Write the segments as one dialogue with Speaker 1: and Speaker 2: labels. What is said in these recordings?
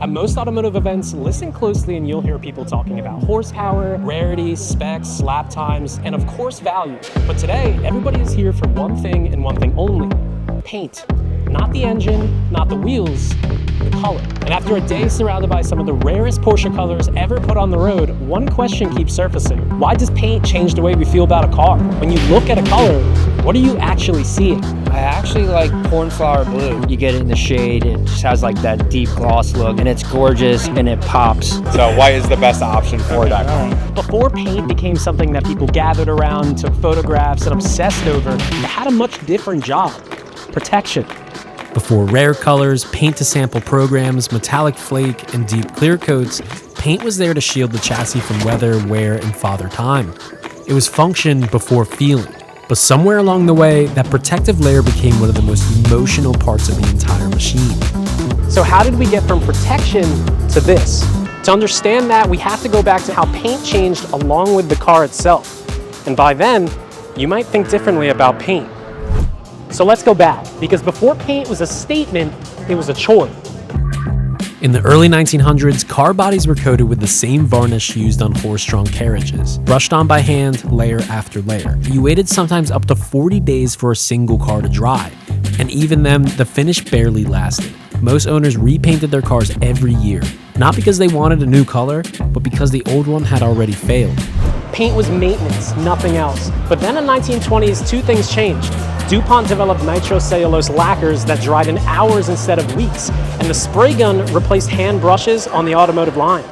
Speaker 1: At most automotive events, listen closely and you'll hear people talking about horsepower, rarity, specs, lap times, and of course value. But today, everybody is here for one thing and one thing only: paint. Not the engine, not the wheels, the color. And after a day surrounded by some of the rarest Porsche colors ever put on the road, one question keeps surfacing. Why does paint change the way we feel about a car? When you look at a color, what are you actually seeing?
Speaker 2: I actually like cornflower blue. You get it in the shade, it just has like that deep gloss look, and it's gorgeous and it pops.
Speaker 3: So white is the best option for that car.
Speaker 1: Before paint became something that people gathered around, took photographs, and obsessed over, it had a much different job: protection.
Speaker 4: Before rare colors, paint-to-sample programs, metallic flake, and deep clear coats, paint was there to shield the chassis from weather, wear, and father time. It was function before feeling. But somewhere along the way, that protective layer became one of the most emotional parts of the entire machine.
Speaker 1: So how did we get from protection to this? To understand that, we have to go back to how paint changed along with the car itself. And by then, you might think differently about paint. So let's go back, because before paint was a statement, it was a chore.
Speaker 4: In the early 1900s, car bodies were coated with the same varnish used on horse-drawn carriages, brushed on by hand, layer after layer. You waited sometimes up to 40 days for a single car to dry, and even then, the finish barely lasted. Most owners repainted their cars every year, not because they wanted a new color, but because the old one had already failed.
Speaker 1: Paint was maintenance, nothing else. But then in the 1920s, two things changed. DuPont developed nitrocellulose lacquers that dried in hours instead of weeks, and the spray gun replaced hand brushes on the automotive line.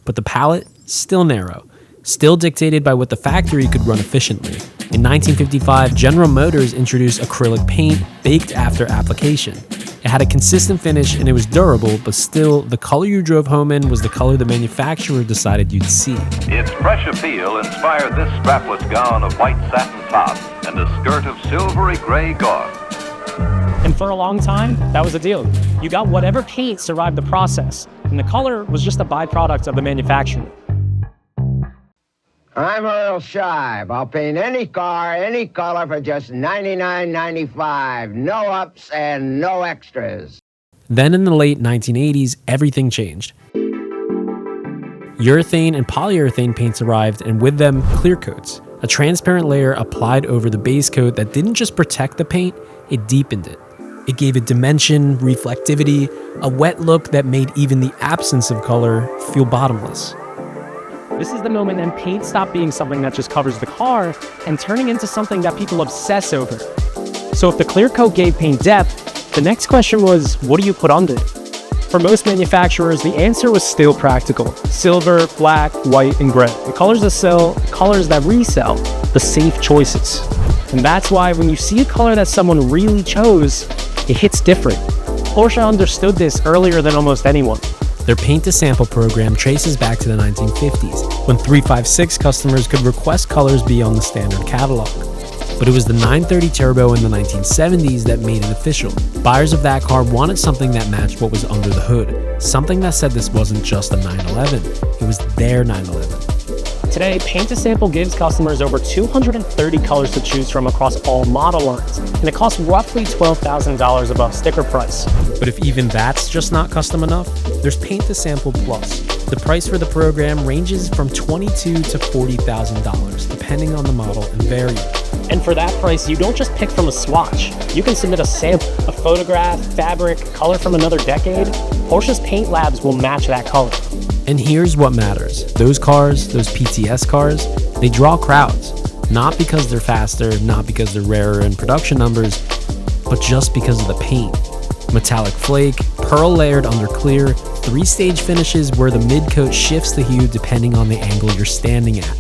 Speaker 4: But the palette, still narrow, still dictated by what the factory could run efficiently. In 1955, General Motors introduced acrylic paint baked after application. It had a consistent finish and it was durable, but still, the color you drove home in was the color the manufacturer decided you'd see.
Speaker 5: Its fresh appeal inspired this strapless gown of white satin top and a skirt of silvery gray gauze.
Speaker 1: And for a long time, that was the deal. You got whatever paint survived the process, and the color was just a byproduct of the manufacturer.
Speaker 6: I'm Earl Scheib. I'll paint any car, any color for just $99.95. No ups and no extras.
Speaker 4: Then in the late 1980s, everything changed. Urethane and polyurethane paints arrived, and with them, clear coats, a transparent layer applied over the base coat that didn't just protect the paint, it deepened it. It gave it dimension, reflectivity, a wet look that made even the absence of color feel bottomless.
Speaker 1: This is the moment when paint stopped being something that just covers the car and turning into something that people obsess over. So if the clear coat gave paint depth, the next question was, what do you put under it? For most manufacturers, the answer was still practical: silver, black, white, and gray. The colors that sell, colors that resell, the safe choices. And that's why when you see a color that someone really chose, it hits different. Porsche understood this earlier than almost anyone.
Speaker 4: Their paint-to-sample program traces back to the 1950s, when 356 customers could request colors beyond the standard catalog. But it was the 930 Turbo in the 1970s that made it official. Buyers of that car wanted something that matched what was under the hood, something that said this wasn't just a 911, it was their 911.
Speaker 1: Today, paint-to-sample gives customers over 230 colors to choose from across all model lines, and it costs roughly $12,000 above sticker price.
Speaker 4: But if even that's just not custom enough, there's Paint-to-Sample Plus. The price for the program ranges from $22,000 to $40,000, depending on the model and variant.
Speaker 1: And for that price, you don't just pick from a swatch. You can submit a sample, a photograph, fabric, color from another decade. Porsche's paint labs will match that color.
Speaker 4: And here's what matters. Those cars, those PTS cars, they draw crowds. Not because they're faster, not because they're rarer in production numbers, but just because of the paint. Metallic flake, pearl layered under clear, 3-stage finishes where the mid-coat shifts the hue depending on the angle you're standing at.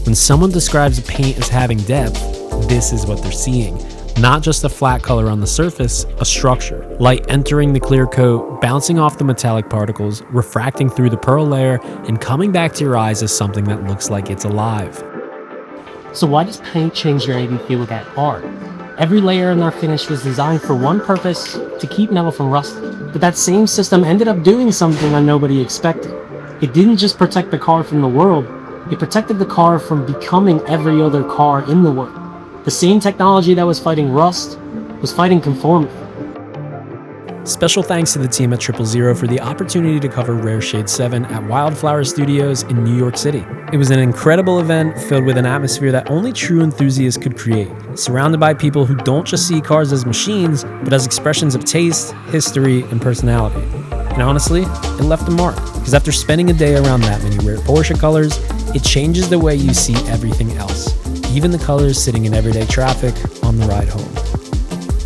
Speaker 4: When someone describes a paint as having depth, this is what they're seeing. Not just a flat color on the surface, a structure. Light entering the clear coat, bouncing off the metallic particles, refracting through the pearl layer, and coming back to your eyes as something that looks like it's alive.
Speaker 1: So why does paint change your way you feel about art? Every layer in our finish was designed for one purpose: to keep metal from rusting. But that same system ended up doing something that nobody expected. It didn't just protect the car from the world, it protected the car from becoming every other car in the world. The same technology that was fighting rust was fighting conformity.
Speaker 4: Special thanks to the team at 000 for the opportunity to cover Rare Shade 7 at Wildflower Studios in New York City. It was an incredible event filled with an atmosphere that only true enthusiasts could create, surrounded by people who don't just see cars as machines, but as expressions of taste, history, and personality. And honestly, it left a mark, because after spending a day around that many rare Porsche colors, it changes the way you see everything else, even the colors sitting in everyday traffic on the ride home.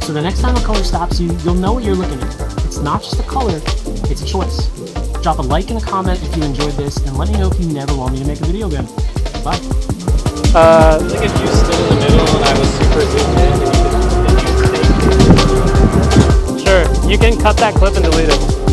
Speaker 1: So the next time a color stops you, you'll know what you're looking at. It's not just a color, it's a choice. Drop a like and a comment if you enjoyed this, and let me know if you never want me to make a video again. Bye.
Speaker 7: Like if you stood in the middle and I was super zoomed in, and you could stay.
Speaker 1: Sure, you can cut that clip and delete it.